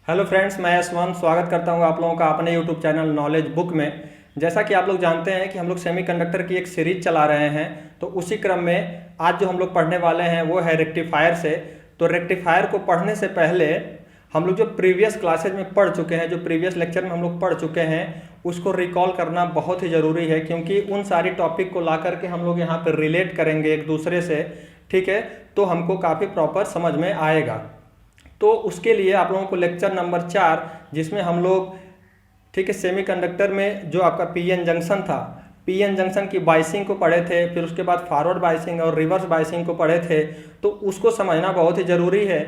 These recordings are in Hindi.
हेलो फ्रेंड्स, मैं यशवंत स्वागत करता हूं आप लोगों का अपने यूट्यूब चैनल नॉलेज बुक में। जैसा कि आप लोग जानते हैं कि हम लोग सेमीकंडक्टर की एक सीरीज चला रहे हैं, तो उसी क्रम में आज जो हम लोग पढ़ने वाले हैं वो है रेक्टिफायर से। तो रेक्टिफायर को पढ़ने से पहले हम लोग जो प्रीवियस क्लासेज में पढ़ चुके हैं, जो प्रीवियस लेक्चर में हम लोग पढ़ चुके हैं, उसको रिकॉल करना बहुत ही ज़रूरी है, क्योंकि उन सारी टॉपिक को ला करके हम लोग यहाँ पर रिलेट करेंगे एक दूसरे से। ठीक है, तो हमको काफ़ी प्रॉपर समझ में आएगा। तो उसके लिए आप लोगों को लेक्चर नंबर 4, जिसमें हम लोग ठीक है सेमीकंडक्टर में जो आपका पीएन जंक्शन था, पीएन जंक्शन की बाइसिंग को पढ़े थे, फिर उसके बाद फॉरवर्ड बाइसिंग और रिवर्स बाइसिंग को पढ़े थे। तो उसको समझना बहुत ही ज़रूरी है।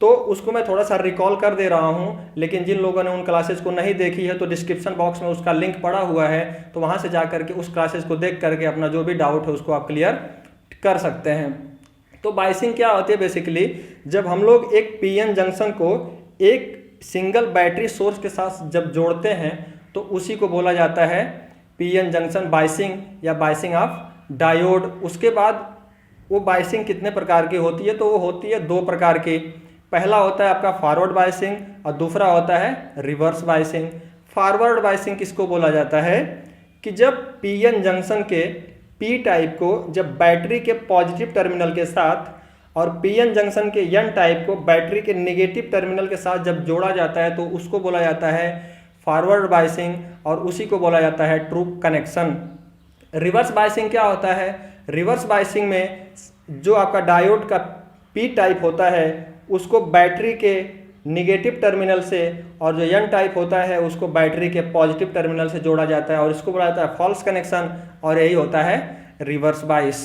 तो उसको मैं थोड़ा सा रिकॉल कर दे रहा हूँ, लेकिन जिन लोगों ने उन क्लासेस को नहीं देखी है तो डिस्क्रिप्शन बॉक्स में उसका लिंक पड़ा हुआ है, तो वहाँ से जा करके उस क्लासेस को देख करके अपना जो भी डाउट है उसको आप क्लियर कर सकते हैं। तो बाइसिंग क्या होती है? बेसिकली जब हम लोग एक पीएन जंक्शन को एक सिंगल बैटरी सोर्स के साथ जब जोड़ते हैं तो उसी को बोला जाता है पीएन जंक्शन बाइसिंग या बाइसिंग ऑफ डायोड। उसके बाद वो बाइसिंग कितने प्रकार की होती है? तो वो होती है दो प्रकार की। पहला होता है आपका फॉरवर्ड बाइसिंग और दूसरा होता है रिवर्स बाइसिंग। फॉरवर्ड बाइसिंग किसको बोला जाता है कि जब पीएन जंक्शन के पी टाइप को जब बैटरी के पॉजिटिव टर्मिनल के साथ और पीएन जंक्शन के एन टाइप को बैटरी के नेगेटिव टर्मिनल के साथ जब जोड़ा जाता है तो उसको बोला जाता है फॉरवर्ड बाइसिंग, और उसी को बोला जाता है ट्रू कनेक्शन। रिवर्स बाइसिंग क्या होता है? रिवर्स बाइसिंग में जो आपका डायोड का पी टाइप होता है उसको बैटरी के निगेटिव टर्मिनल से, और जो एन टाइप होता है उसको बैटरी के पॉजिटिव टर्मिनल से जोड़ा जाता है, और इसको बोला जाता है फॉल्स कनेक्शन, और यही होता है रिवर्स बाइस।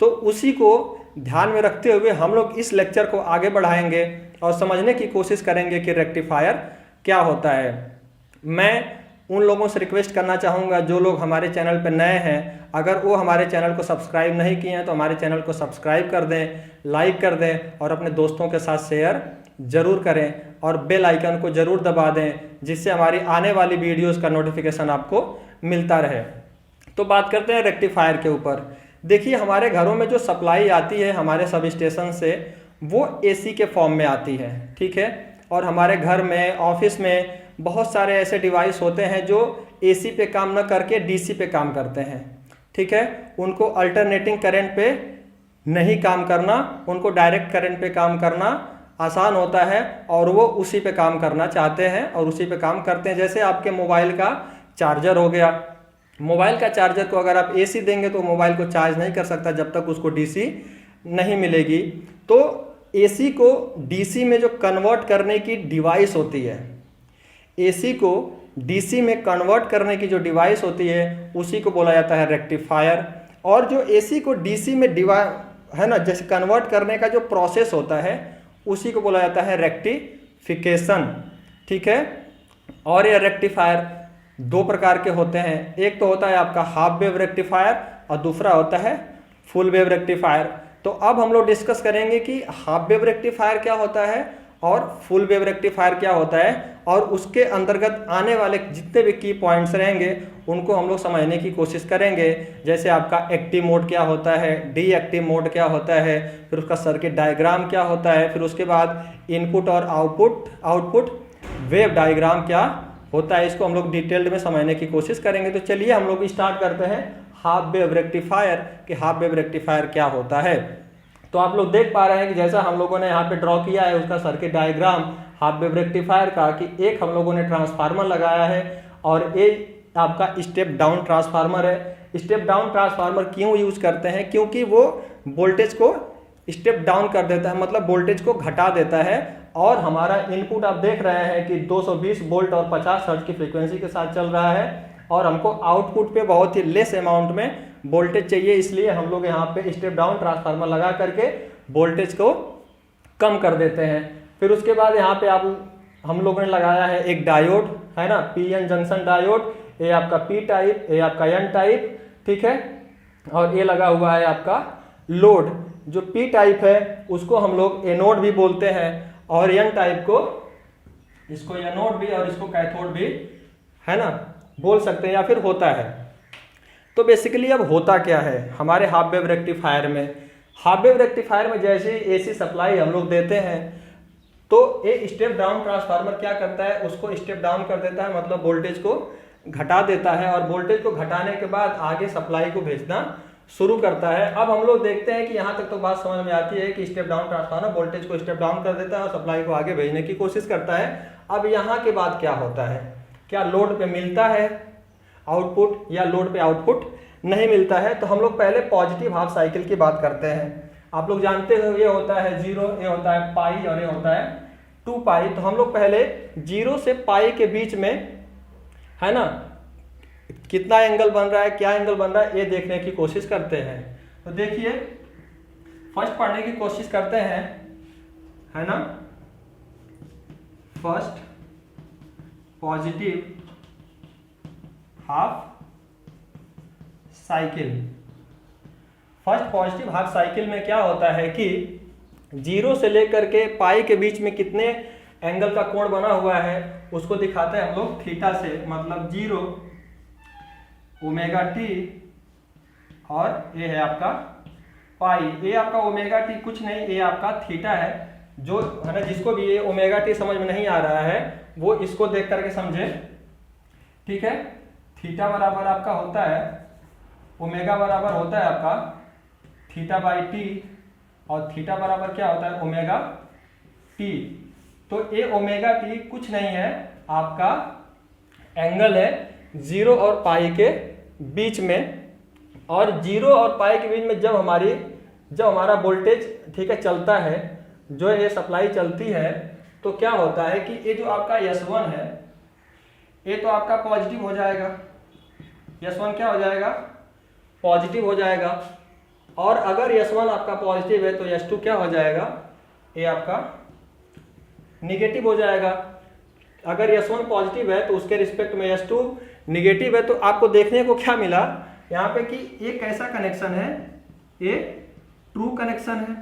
तो उसी को ध्यान में रखते हुए हम लोग इस लेक्चर को आगे बढ़ाएंगे और समझने की कोशिश करेंगे कि रेक्टिफायर क्या होता है। मैं उन लोगों से रिक्वेस्ट करना चाहूँगा जो लोग हमारे चैनल पर नए हैं, अगर वो हमारे चैनल को सब्सक्राइब नहीं किए हैं तो हमारे चैनल को सब्सक्राइब कर दें, लाइक कर दें और अपने दोस्तों के साथ शेयर ज़रूर करें, और बेल आइकन को ज़रूर दबा दें, जिससे हमारी आने वाली वीडियोस का नोटिफिकेशन आपको मिलता रहे। तो बात करते हैं रेक्टिफायर के ऊपर। देखिए, हमारे घरों में जो सप्लाई आती है हमारे सब स्टेशन से, वो एसी के फॉर्म में आती है। ठीक है, और हमारे घर में, ऑफिस में बहुत सारे ऐसे डिवाइस होते हैं जो एसी पे काम न करके डीसी पे काम करते हैं। ठीक है, उनको अल्टरनेटिंग करंट पे नहीं काम करना, उनको डायरेक्ट करंट पे काम करना आसान होता है, और वो उसी पे काम करना चाहते हैं और उसी पे काम करते हैं। जैसे आपके मोबाइल का चार्जर हो गया, मोबाइल का चार्जर को अगर आप एसी देंगे तो मोबाइल को चार्ज नहीं कर सकता जब तक उसको डीसी नहीं मिलेगी। तो एसी को डीसी में जो कन्वर्ट करने की डिवाइस होती है, एसी को डीसी में कन्वर्ट करने की जो डिवाइस होती है उसी को बोला जाता है रेक्टिफायर। और जो एसी को डीसी में है ना, जैसे कन्वर्ट करने का जो प्रोसेस होता है उसी को बोला जाता है रेक्टिफिकेशन। ठीक है, और ये रेक्टिफायर दो प्रकार के होते हैं। एक तो होता है आपका हाफ वेव रेक्टिफायर और दूसरा होता है फुल वेव रेक्टिफायर। तो अब हम लोग डिस्कस करेंगे कि हाफ वेव रेक्टिफायर क्या होता है और फुल वेव रेक्टिफायर क्या होता है, और उसके अंतर्गत आने वाले जितने भी की पॉइंट्स रहेंगे उनको हम लोग समझने की कोशिश करेंगे। जैसे आपका एक्टिव मोड क्या होता है, डीएक्टिव मोड क्या होता है, फिर उसका सर्किट डायग्राम क्या होता है, फिर उसके बाद इनपुट और आउटपुट वेव डायग्राम क्या होता है, इसको हम लोग डिटेल्ड में समझने की कोशिश करेंगे। तो चलिए हम लोग स्टार्ट करते हैं हाफ वेव रेक्टिफायर कि हाफ वेव रेक्टिफायर क्या होता है। तो आप लोग देख पा रहे हैं कि जैसा हम लोगों ने यहाँ पे ड्रॉ किया है उसका circuit diagram half wave rectifier का, कि एक हम लोगों ने ट्रांसफार्मर लगाया है और एक आपका स्टेप डाउन ट्रांसफार्मर है। स्टेप डाउन ट्रांसफार्मर क्यों यूज करते हैं? क्योंकि वो वोल्टेज को स्टेप डाउन कर देता है, मतलब वोल्टेज को घटा देता है, और हमारा इनपुट आप देख रहे हैं कि 220 वोल्ट और 50 हर्ट्ज की फ्रीक्वेंसी के साथ चल रहा है, और हमको आउटपुट पे बहुत ही लेस अमाउंट में वोल्टेज चाहिए, इसलिए हम लोग यहाँ पे स्टेप डाउन ट्रांसफार्मर लगा करके वोल्टेज को कम कर देते हैं। फिर उसके बाद यहाँ पे हम लोगों ने लगाया है एक डायोड, है ना, पीएन जंक्शन डायोड। ये आपका पी टाइप, ये आपका एन टाइप। ठीक है, और ये लगा हुआ है आपका लोड। जो पी टाइप है उसको हम लोग एनोड भी बोलते हैं, और एन टाइप को इसको एनोड भी और इसको कैथोड भी, है ना, बोल सकते हैं, या फिर होता है। तो बेसिकली अब होता क्या है हमारे हाफ वेव रेक्टिफायर में? हाफ वेव रेक्टिफायर में जैसे एसी सप्लाई हम लोग देते हैं तो ये स्टेप डाउन ट्रांसफार्मर क्या करता है, उसको स्टेप डाउन कर देता है, मतलब वोल्टेज को घटा देता है और वोल्टेज को घटाने के बाद आगे सप्लाई को भेजना शुरू करता है। अब हम लोग देखते हैं कि यहाँ तक तो बात समझ में आती है कि स्टेप डाउन ट्रांसफार्मर वोल्टेज को स्टेप डाउन कर देता है और सप्लाई को आगे भेजने की कोशिश करता है। अब यहाँ के बाद क्या होता है, क्या लोड पे मिलता है आउटपुट या लोड पे आउटपुट नहीं मिलता है। तो हम लोग पहले पॉजिटिव हाफ साइकिल की बात करते हैं। आप लोग जानते हो ये होता है 0, ये होता है पाई और ये होता है 2 पाई। तो हम लोग पहले 0 से पाई के बीच में, है ना, कितना एंगल बन रहा है, क्या एंगल बन रहा है, ये देखने की कोशिश करते हैं। तो देखिए फर्स्ट पढ़ने की कोशिश करते हैं, है ना। First positive half cycle. First positive half cycle में क्या होता है कि 0 से लेकर के पाई के बीच में कितने एंगल का कोण बना हुआ है उसको दिखाते हैं हम लोग थीटा से, मतलब 0 ओमेगा टी और ये है आपका पाई। ये आपका ओमेगा टी कुछ नहीं, ये आपका थीटा है, जो है ना, जिसको भी ये ओमेगा टी समझ में नहीं आ रहा है वो इसको देख करके समझे, ठीक है। थीटा बराबर आपका होता है, ओमेगा बराबर होता है आपका थीटा बाई टी और थीटा बराबर क्या होता है ओमेगा टी। तो ये ओमेगा टी कुछ नहीं है, आपका एंगल है 0 और पाई के बीच में। और 0 और पाई के बीच में जब हमारा वोल्टेज, ठीक है, चलता है, जो ये सप्लाई चलती है, तो क्या होता है कि ये जो आपका S1 है ये तो आपका पॉजिटिव हो जाएगा। S1 क्या हो जाएगा, पॉजिटिव हो जाएगा। और अगर S1 आपका पॉजिटिव है तो S2 क्या हो जाएगा, ये आपका निगेटिव हो जाएगा। अगर S1 पॉजिटिव है तो उसके रिस्पेक्ट में S2 निगेटिव है। तो आपको देखने को क्या मिला यहाँ पे कि ये कैसा कनेक्शन है, ये ट्रू कनेक्शन है।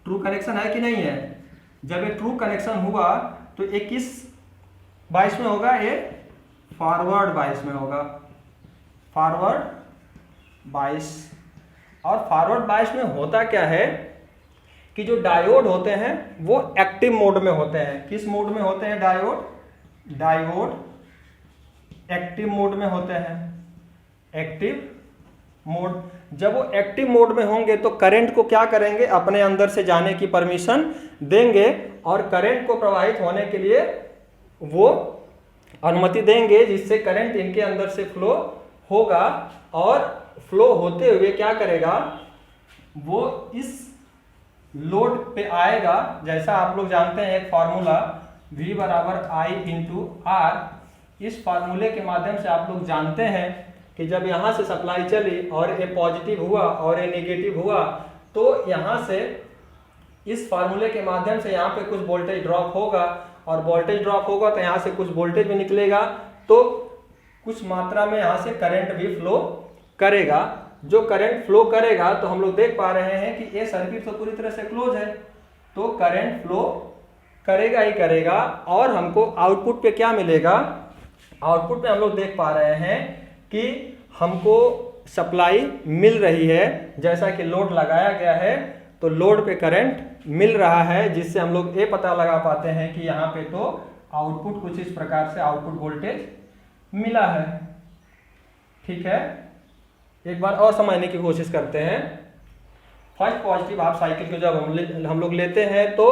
ट्रू कनेक्शन है कि नहीं है। जब ये ट्रू कनेक्शन हुआ तो ये किस बाइस में होगा, ये फॉरवर्ड बाइस में होगा, फॉरवर्ड बाइस। और फॉरवर्ड बाइस में होता क्या है कि जो डायोड होते हैं वो एक्टिव मोड में होते हैं। किस मोड में होते हैं डायोड एक्टिव मोड में होते हैं, एक्टिव मोड। जब वो एक्टिव मोड में होंगे तो करंट को क्या करेंगे, अपने अंदर से जाने की परमिशन देंगे और करंट को प्रवाहित होने के लिए वो अनुमति देंगे, जिससे करंट इनके अंदर से फ्लो होगा। और फ्लो होते हुए क्या करेगा, वो इस लोड पे आएगा। जैसा आप लोग जानते हैं एक फॉर्मूला V बराबर I इंटू R। इस फार्मूले के माध्यम से आप लोग जानते हैं कि जब यहाँ से सप्लाई चली और ये पॉजिटिव हुआ और ये नेगेटिव हुआ, तो यहाँ से इस फार्मूले के माध्यम से यहाँ पे कुछ वोल्टेज ड्रॉप होगा और वोल्टेज ड्रॉप होगा तो यहाँ से कुछ वोल्टेज भी निकलेगा, तो कुछ मात्रा में यहाँ से करंट भी फ्लो करेगा। जो करंट फ्लो करेगा तो हम लोग देख पा रहे हैं कि ये सर्किट तो पूरी तरह से क्लोज है, तो करंट फ्लो करेगा ही करेगा। और हमको आउटपुट पे क्या मिलेगा, आउटपुट पे हम लोग देख पा रहे हैं कि हमको सप्लाई मिल रही है। जैसा कि लोड लगाया गया है तो लोड पे करंट मिल रहा है, जिससे हम लोग ये पता लगा पाते हैं कि यहाँ पे तो आउटपुट कुछ इस प्रकार से आउटपुट वोल्टेज मिला है। ठीक है, एक बार और समझने की कोशिश करते हैं। फर्स्ट पॉजिटिव हाफ साइकिल को जब हम लोग लेते हैं तो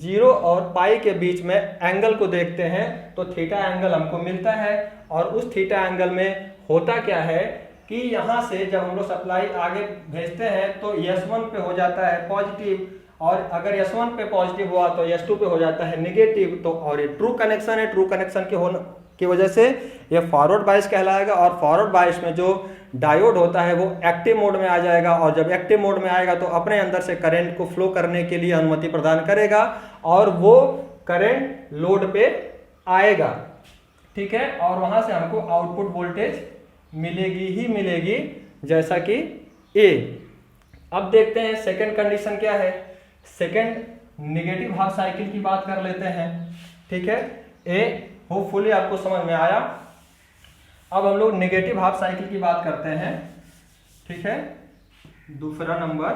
0 और पाई के बीच में एंगल को देखते हैं तो थीटा एंगल हमको मिलता है। और उस थीटा एंगल में होता क्या है कि यहाँ से जब हम लोग सप्लाई आगे भेजते हैं तो S1 पे हो जाता है पॉजिटिव, और अगर S1 पे पॉजिटिव हुआ तो S2 पे हो जाता है नेगेटिव। तो और ये ट्रू कनेक्शन है, ट्रू कनेक्शन के होने की वजह से ये फॉरवर्ड बायस कहलाएगा। और फॉरवर्ड बायस में जो डायोड होता है वो एक्टिव मोड में आ जाएगा, और जब एक्टिव मोड में आएगा तो अपने अंदर से करंट को फ्लो करने के लिए अनुमति प्रदान करेगा और वो करंट लोड पे आएगा। ठीक है, और वहां से हमको आउटपुट वोल्टेज मिलेगी ही मिलेगी, जैसा कि ए। अब देखते हैं सेकंड कंडीशन क्या है। सेकंड नेगेटिव हाफ साइकिल की बात कर लेते हैं। ठीक है, ए होपफुली आपको समझ में आया। अब हम लोग नेगेटिव हाफ साइकिल की बात करते हैं। ठीक है, दूसरा नंबर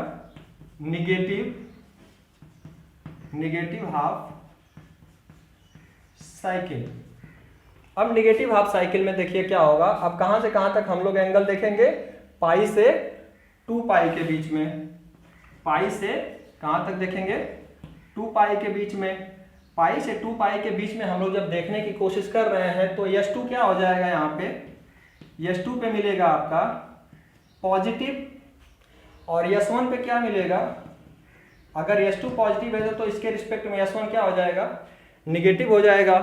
निगेटिव हाफ साइकिल। अब निगेटिव हाफ साइकिल में देखिए क्या होगा। अब कहां से कहां तक हम लोग एंगल देखेंगे, पाई से 2 पाई के बीच में। पाई से कहां तक देखेंगे, 2 पाई के बीच में। पाई से 2 पाई के बीच में हम लोग जब देखने की कोशिश कर रहे हैं तो S2 क्या हो जाएगा, यहाँ पे S2 पे मिलेगा आपका पॉजिटिव, और S1 पे क्या मिलेगा, अगर S2 पॉजिटिव है तो इसके रिस्पेक्ट में S1 क्या हो जाएगा, निगेटिव हो जाएगा।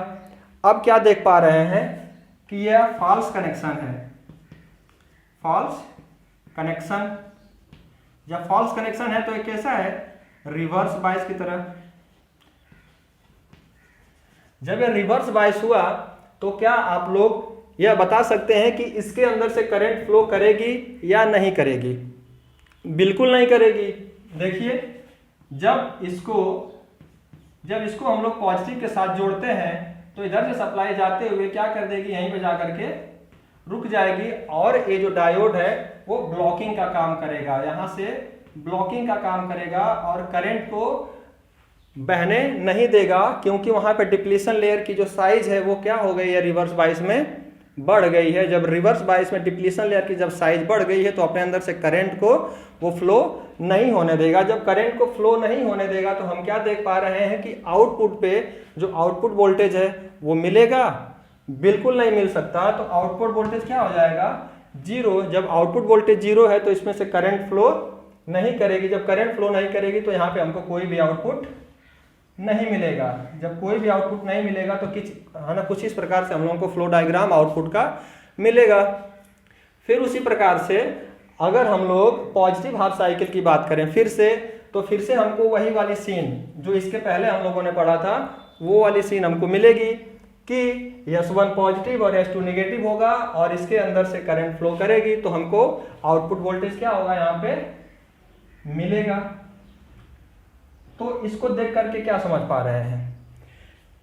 अब क्या देख पा रहे हैं कि यह फॉल्स कनेक्शन है। फॉल्स कनेक्शन, जब फॉल्स कनेक्शन है तो ये कैसा है, रिवर्स बायस की तरह। जब ये रिवर्स बायस हुआ तो क्या आप लोग यह बता सकते हैं कि इसके अंदर से करंट फ्लो करेगी या नहीं करेगी? बिल्कुल नहीं करेगी। देखिए जब इसको हम लोग पॉजिटिव के साथ जोड़ते हैं तो इधर से सप्लाई जाते हुए क्या कर देगी, यहीं पे जाकर के रुक जाएगी, और ये जो डायोड है वो ब्लॉकिंग का काम करेगा, यहाँ से ब्लॉकिंग का काम करेगा और करंट को बहने नहीं देगा, क्योंकि वहां पे डिप्लीशन लेयर की जो साइज है वो क्या हो गई है, रिवर्स बायस में बढ़ गई है। जब रिवर्स बायस में डिप्लीशन लेयर की जब साइज बढ़ गई है तो अपने अंदर से करंट को वो फ्लो नहीं होने देगा। जब करंट को फ्लो नहीं होने देगा तो हम क्या देख पा रहे हैं कि आउटपुट पे जो आउटपुट वोल्टेज है वो मिलेगा, बिल्कुल नहीं मिल सकता। तो आउटपुट वोल्टेज क्या हो जाएगा, 0। जब आउटपुट वोल्टेज 0 है तो इसमें से करंट फ्लो नहीं करेगी। जब करंट फ्लो नहीं करेगी तो यहाँ पे हमको कोई भी आउटपुट नहीं मिलेगा। जब कोई भी आउटपुट नहीं मिलेगा तो कुछ इस प्रकार से हम लोगों को फ्लो डायग्राम आउटपुट का मिलेगा। फिर उसी प्रकार से अगर हम लोग पॉजिटिव हाफ साइकिल की बात करें फिर से हमको वही वाली सीन जो इसके पहले हम लोगों ने पढ़ा था वो वाली सीन हमको मिलेगी कि S1 पॉजिटिव और S2 नेगेटिव होगा और इसके अंदर से करंट फ्लो करेगी, तो हमको आउटपुट वोल्टेज क्या होगा, यहाँ पे मिलेगा। तो इसको देख करके क्या समझ पा रहे हैं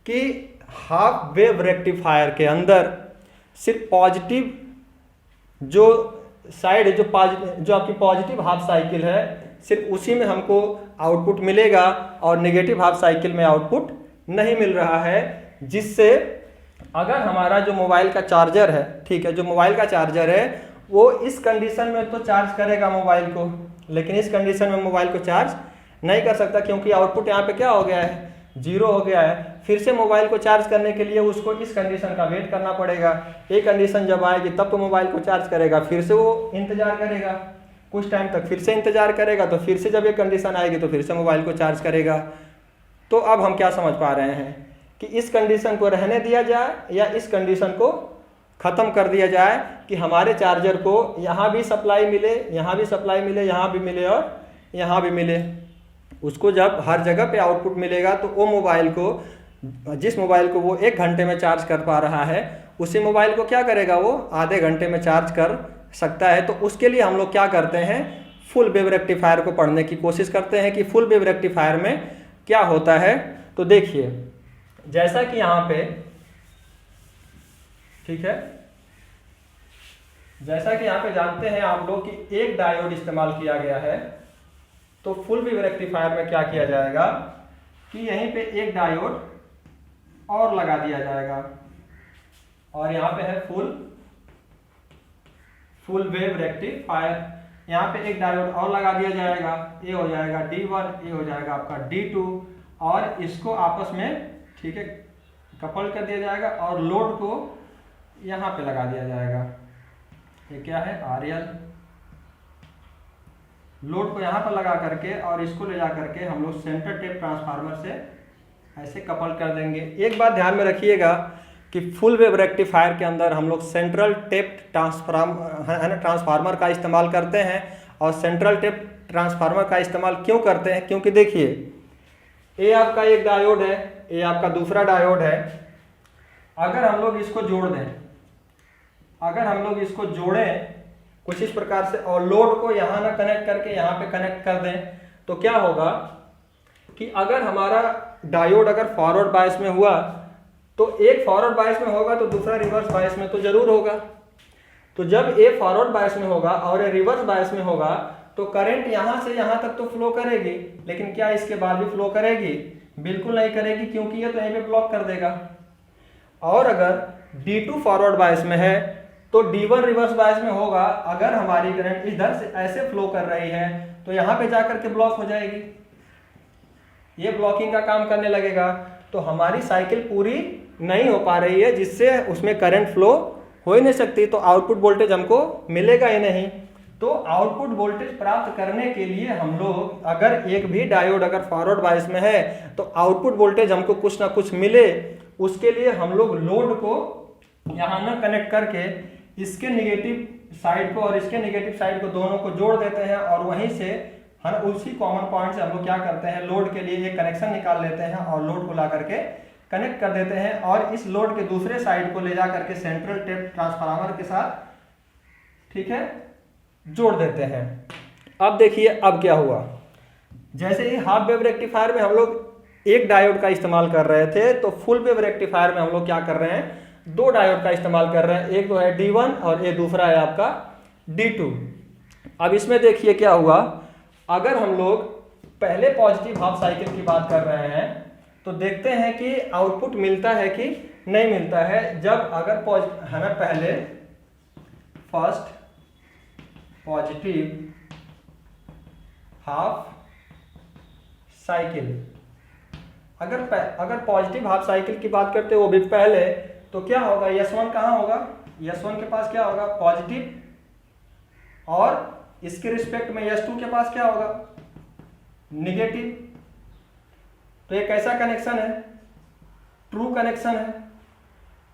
कि हाफ वेव रेक्टिफायर के अंदर सिर्फ पॉजिटिव जो साइड है, जो आपकी पॉजिटिव हाफ साइकिल है, सिर्फ उसी में हमको आउटपुट मिलेगा और नेगेटिव हाफ साइकिल में आउटपुट नहीं मिल रहा है। जिससे अगर हमारा जो मोबाइल का चार्जर है, ठीक है, जो मोबाइल का चार्जर है वो इस कंडीशन में तो चार्ज करेगा मोबाइल को, लेकिन इस कंडीशन में मोबाइल को चार्ज नहीं कर सकता, क्योंकि आउटपुट यहाँ पे क्या हो गया है, 0 हो गया है। फिर से मोबाइल को चार्ज करने के लिए उसको इस कंडीशन का वेट करना पड़ेगा। ये कंडीशन जब आएगी तब तो मोबाइल को चार्ज करेगा, फिर से वो इंतजार करेगा कुछ टाइम तक, फिर से इंतजार करेगा, तो फिर से जब ये कंडीशन आएगी तो फिर से मोबाइल को चार्ज करेगा। तो अब हम क्या समझ पा रहे हैं कि इस कंडीशन को रहने दिया जाए या इस कंडीशन को ख़त्म कर दिया जाए कि हमारे चार्जर को यहाँ भी सप्लाई मिले, यहाँ भी सप्लाई मिले, यहाँ भी मिले और यहाँ भी मिले। उसको जब हर जगह पे आउटपुट मिलेगा तो वो मोबाइल को, जिस मोबाइल को वो 1 घंटे में चार्ज कर पा रहा है, उसी मोबाइल को क्या करेगा, वो आधे घंटे में चार्ज कर सकता है। तो उसके लिए हम लोग क्या करते हैं, फुल वेव रेक्टिफायर को पढ़ने की कोशिश करते हैं कि फुल वेव रेक्टिफायर में क्या होता है। तो देखिए जैसा कि यहाँ पे, ठीक है, जैसा कि यहाँ पे जानते हैं आप लोग कि एक डायोड इस्तेमाल किया गया है, तो फुल वेव रेक्टिफायर में क्या किया जाएगा कि यहीं पे एक डायोड और लगा दिया जाएगा, और यहाँ पे है फुल वेव रेक्टिफायर। यहाँ पे एक डायोड और लगा दिया जाएगा, ये हो जाएगा D1, ये हो जाएगा आपका D2, और इसको आपस में, ठीक है, कपल कर दिया जाएगा और लोड को यहाँ पे लगा दिया जाएगा। ये क्या है, RL। लोड को यहाँ पर लगा करके और इसको ले जा करके हम लोग सेंटर टेप ट्रांसफार्मर से ऐसे कपल कर देंगे। एक बात ध्यान में रखिएगा कि फुल वेव रेक्टिफायर के अंदर हम लोग सेंट्रल टेप ट्रांसफार्मर का इस्तेमाल करते हैं। और सेंट्रल टेप ट्रांसफार्मर का इस्तेमाल क्यों करते हैं, क्योंकि देखिए ये आपका एक डायोड है, ये आपका दूसरा डायोड है। अगर हम लोग इसको जोड़ दें, अगर हम लोग इसको जोड़ें कुछ इस प्रकार से और लोड को यहाँ ना कनेक्ट करके यहाँ पे कनेक्ट कर दें, तो क्या होगा कि अगर हमारा डायोड अगर फॉरवर्ड बायस में हुआ तो एक फॉरवर्ड बायस में होगा तो दूसरा रिवर्स बायस में तो जरूर होगा। तो जब ए फॉरवर्ड बायस में होगा और ए रिवर्स बायस में होगा तो करंट यहाँ से यहाँ तक तो फ्लो करेगी, लेकिन क्या इसके बाद भी फ्लो करेगी, बिल्कुल नहीं करेगी, क्योंकि ये तो यहीं पे ब्लॉक कर देगा। और अगर D2 फॉरवर्ड बायस में है तो D1 रिवर्स बायस में होगा। अगर हमारी करंट इधर से ऐसे फ्लो कर रही है तो यहाँ पे जाकर के ब्लॉक हो जाएगी, ये ब्लॉकिंग का काम करने लगेगा। तो हमारी साइकिल पूरी नहीं हो पा रही है, जिससे उसमें करंट फ्लो हो ही नहीं सकती, तो आउटपुट वोल्टेज हमको मिलेगा ही नहीं। तो आउटपुट वोल्टेज प्राप्त करने के लिए हम लोग, अगर एक भी डायोड अगर फॉरवर्ड बायस में है तो आउटपुट वोल्टेज हमको कुछ ना कुछ मिले, उसके लिए हम लोग लोड को यहाँ ना कनेक्ट करके इसके निगेटिव साइड को और इसके निगेटिव साइड को दोनों को जोड़ देते हैं, और वहीं से है ना उसी कॉमन पॉइंट से हम लोग क्या करते हैं, लोड के लिए एक कनेक्शन निकाल लेते हैं और लोड को ला करके कनेक्ट कर देते हैं, और इस लोड के दूसरे साइड को ले जा करके सेंट्रल टेप ट्रांसफार्मर के साथ, ठीक है, जोड़ देते हैं। अब देखिए अब क्या हुआ। जैसे ही हाफ वेव रेक्टिफायर में हम लोग एक डायोड का इस्तेमाल कर रहे थे, तो फुल वेव रेक्टिफायर में हम लोग क्या कर रहे हैं, दो डायोड का इस्तेमाल कर रहे हैं। एक तो है D1 और एक दूसरा है आपका D2। अब इसमें देखिए क्या हुआ। अगर हम लोग पहले पॉजिटिव हाफ साइकिल की बात कर रहे हैं तो देखते हैं कि आउटपुट मिलता है कि नहीं मिलता है। जब अगर है ना पहले फर्स्ट पॉजिटिव हाफ साइकिल, अगर पॉजिटिव हाफ साइकिल की बात करते हैं वो भी पहले, तो क्या होगा, S1 कहाँ होगा, S1 के पास क्या होगा, पॉजिटिव, और इसके रिस्पेक्ट में S2 के पास क्या होगा, निगेटिव। तो ये कैसा कनेक्शन है, ट्रू कनेक्शन है।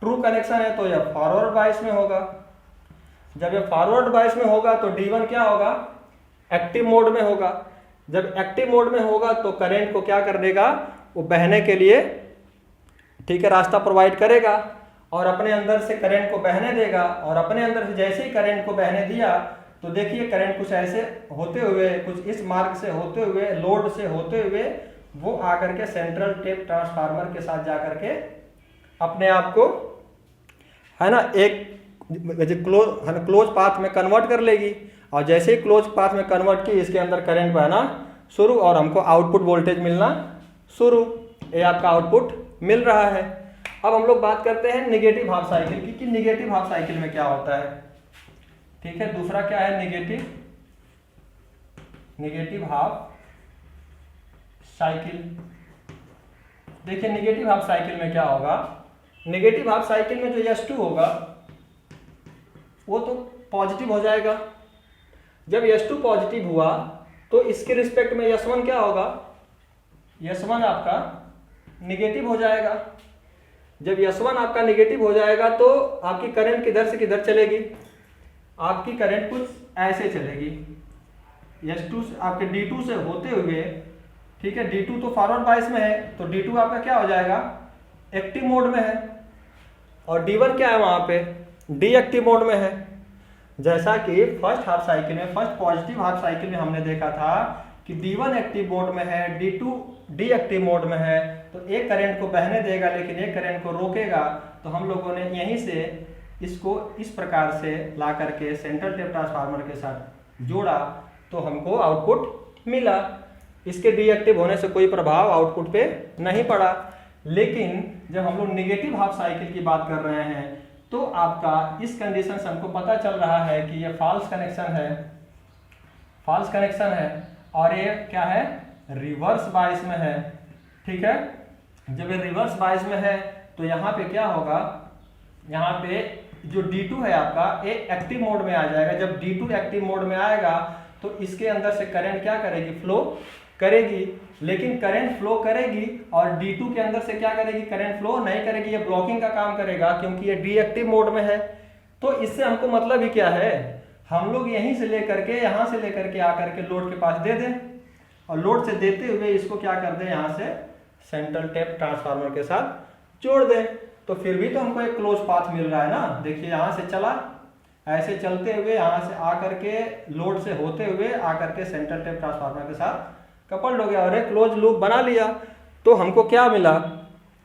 ट्रू कनेक्शन है तो यह फॉरवर्ड बायस में होगा। जब ये फॉरवर्ड बायस में होगा तो D1 क्या होगा, एक्टिव मोड में होगा। जब एक्टिव मोड में होगा तो करंट को क्या कर देगा, वो बहने के लिए, ठीक है, रास्ता प्रोवाइड करेगा और अपने अंदर से करंट को बहने देगा। और अपने अंदर से जैसे ही करंट को बहने दिया तो देखिए करंट कुछ ऐसे होते हुए, कुछ इस मार्ग से होते हुए, लोड से होते हुए वो आकर के सेंट्रल टेप ट्रांसफार्मर के साथ जाकर के अपने आप को, है ना, एक क्लोज पाथ में कन्वर्ट कर लेगी। और जैसे ही क्लोज पाथ में कन्वर्ट की, इसके अंदर करंट बहना शुरू और हमको आउटपुट वोल्टेज मिलना शुरू। ये आपका आउटपुट मिल रहा है। अब हम लोग बात करते हैं निगेटिव हाफ साइकिल की, कि निगेटिव हाफ साइकिल में क्या होता है। ठीक है, दूसरा क्या है, निगेटिव हाफ साइकिल। देखिए निगेटिव हाफ साइकिल में क्या होगा, निगेटिव हाफ साइकिल में जो S2 होगा वो तो पॉजिटिव हो जाएगा। जब S2 पॉजिटिव हुआ तो इसके रिस्पेक्ट में S1 क्या होगा, S1 आपका निगेटिव हो जाएगा। जब S1 आपका निगेटिव हो जाएगा तो आपकी करंट किधर से किधर चलेगी, आपकी करंट कुछ ऐसे चलेगी, S2 से आपके D2 से होते हुए, ठीक है, D2 तो फॉरवर्ड बायस में है तो D2 आपका क्या हो जाएगा, एक्टिव मोड में है, और D1 क्या है वहां पे, डी एक्टिव मोड में है। जैसा कि फर्स्ट हाफ साइकिल में, फर्स्ट पॉजिटिव हाफ साइकिल में हमने देखा था कि D1 एक्टिव मोड में है, D2 डी एक्टिव मोड में है, तो एक करंट को बहने देगा लेकिन एक करंट को रोकेगा। तो हम लोगों ने यहीं से इसको इस प्रकार से ला करके सेंट्रल टेप ट्रांसफार्मर के साथ जोड़ा तो हमको आउटपुट मिला। इसके डीएक्टिव होने से कोई प्रभाव आउटपुट पे नहीं पड़ा। लेकिन जब हम लोग निगेटिव हाफ साइकिल की बात कर रहे हैं तो आपका इस कंडीशन से हमको पता चल रहा है कि ये फॉल्स कनेक्शन है और ये क्या है, रिवर्स बायस में है। ठीक है, जब ये रिवर्स बायस में है तो यहाँ पे क्या होगा, यहाँ पे जो D2 है आपका ये एक्टिव मोड में आ जाएगा। जब D2 एक्टिव मोड में आएगा तो इसके अंदर से करंट क्या करेगी, फ्लो करेगी। लेकिन करंट फ्लो करेगी और D2 के अंदर से क्या करेगी, करंट फ्लो नहीं करेगी, ये ब्लॉकिंग का काम करेगा क्योंकि ये डीएक्टिव मोड में है। तो इससे हमको मतलब ही क्या है, हम लोग यहीं से लेकर के, यहाँ से लेकर के आकर के लोड के पास दे दें और लोड से देते हुए इसको क्या कर दें, यहाँ से सेंट्रल टेप ट्रांसफार्मर के साथ जोड़ दें। तो फिर भी तो हमको एक क्लोज पाथ मिल रहा है ना। देखिए यहाँ से चला, ऐसे चलते हुए यहाँ से आकर के लोड से होते हुए आकर के सेंट्रल टेप ट्रांसफार्मर के साथ कपल्ड हो गया और एक क्लोज लूप बना लिया। तो हमको क्या मिला,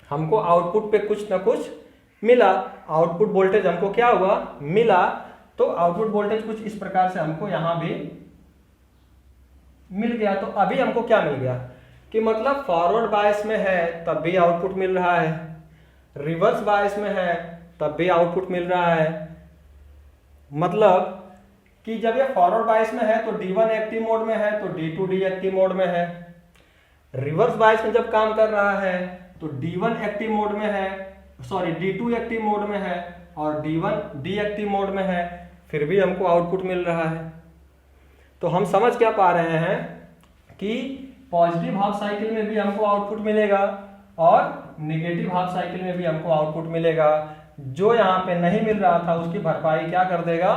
हमको आउटपुट पे कुछ ना कुछ मिला। आउटपुट वोल्टेज हमको क्या हुआ, मिला। तो आउटपुट वोल्टेज कुछ इस प्रकार से हमको यहाँ भी मिल गया। तो अभी हमको क्या मिल गया, कि मतलब फॉरवर्ड बायस में है तब भी आउटपुट मिल रहा है, रिवर्स बायस में है तब भी आउटपुट मिल रहा है। मतलब कि जब ये फॉरवर्ड बायस में है तो D1 एक्टिव मोड में है तो D2 डीएक्टिव मोड में है, रिवर्स बायस में जब काम कर रहा है तो D1 एक्टिव मोड में है, सॉरी D2 एक्टिव मोड में है और D1 डीएक्टिव मोड में है, फिर भी हमको आउटपुट मिल रहा है। तो हम समझ क्या पा रहे हैं कि पॉजिटिव हाफ साइकिल में भी हमको आउटपुट मिलेगा और निगेटिव हाफ साइकिल में भी हमको आउटपुट मिलेगा। जो यहाँ पे नहीं मिल रहा था उसकी भरपाई क्या कर देगा,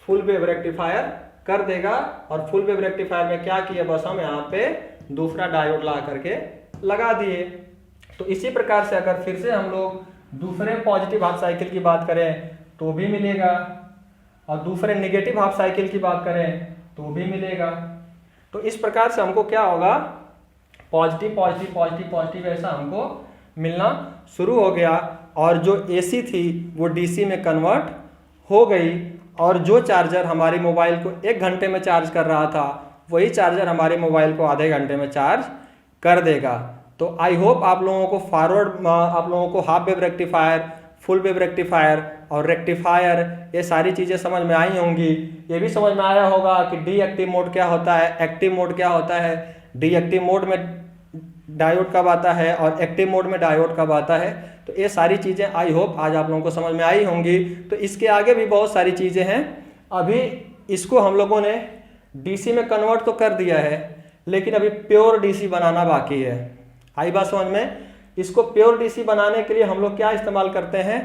फुल वेव रेक्टिफायर कर देगा। और फुल वेव रेक्टिफायर में क्या किया, बस हम यहाँ पे दूसरा डायोड ला करके लगा दिए। तो इसी प्रकार से अगर फिर से हम लोग दूसरे पॉजिटिव हाफ साइकिल की बात करें तो भी मिलेगा और दूसरे नेगेटिव हाफ साइकिल की बात करें तो भी मिलेगा। तो इस प्रकार से हमको क्या होगा, पॉजिटिव पॉजिटिव पॉजिटिव पॉजिटिव ऐसा हमको मिलना शुरू हो गया और जो AC थी वो DC में कन्वर्ट हो गई और जो चार्जर हमारे मोबाइल को 1 घंटे में चार्ज कर रहा था वही चार्जर हमारे मोबाइल को आधे घंटे में चार्ज कर देगा। तो आई होप आप लोगों को आप लोगों को half wave rectifier, full wave rectifier और रेक्टिफायर ये सारी चीज़ें समझ में आई होंगी। ये भी समझ में आया होगा कि डीएक्टिव मोड क्या होता है, एक्टिव मोड क्या होता है, डीएक्टिव मोड में डायोड कब आता है और एक्टिव मोड में डायोड कब आता है। तो ये सारी चीज़ें आई होप आज आप लोगों को समझ में आई होंगी। तो इसके आगे भी बहुत सारी चीज़ें हैं, अभी इसको हम लोगों ने DC में कन्वर्ट तो कर दिया है लेकिन अभी प्योर DC बनाना बाकी है। आई बात समझ में। इसको प्योर DC बनाने के लिए हम लोग क्या इस्तेमाल करते हैं,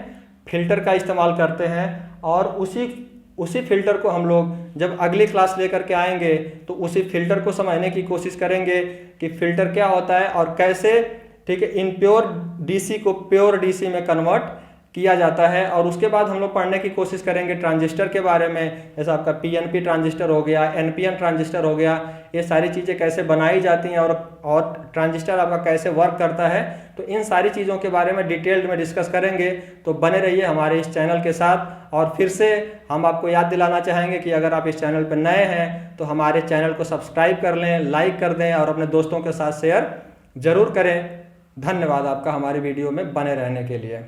फिल्टर का इस्तेमाल करते हैं और उसी फिल्टर को हम लोग जब अगली क्लास लेकर के आएंगे तो उसी फिल्टर को समझने की कोशिश करेंगे कि फिल्टर क्या होता है और कैसे, ठीक है, इनप्योर DC को प्योर DC में कन्वर्ट किया जाता है। और उसके बाद हम लोग पढ़ने की कोशिश करेंगे ट्रांजिस्टर के बारे में, जैसा आपका PNP ट्रांजिस्टर हो गया, NPN ट्रांजिस्टर हो गया, ये सारी चीज़ें कैसे बनाई जाती हैं और ट्रांजिस्टर आपका कैसे वर्क करता है। तो इन सारी चीज़ों के बारे में डिटेल्ड में डिस्कस करेंगे। तो बने रहिए हमारे इस चैनल के साथ। और फिर से हम आपको याद दिलाना चाहेंगे कि अगर आप इस चैनल पर नए हैं तो हमारे चैनल को सब्सक्राइब कर लें, लाइक कर दें और अपने दोस्तों के साथ शेयर ज़रूर करें। धन्यवाद आपका हमारी वीडियो में बने रहने के लिए।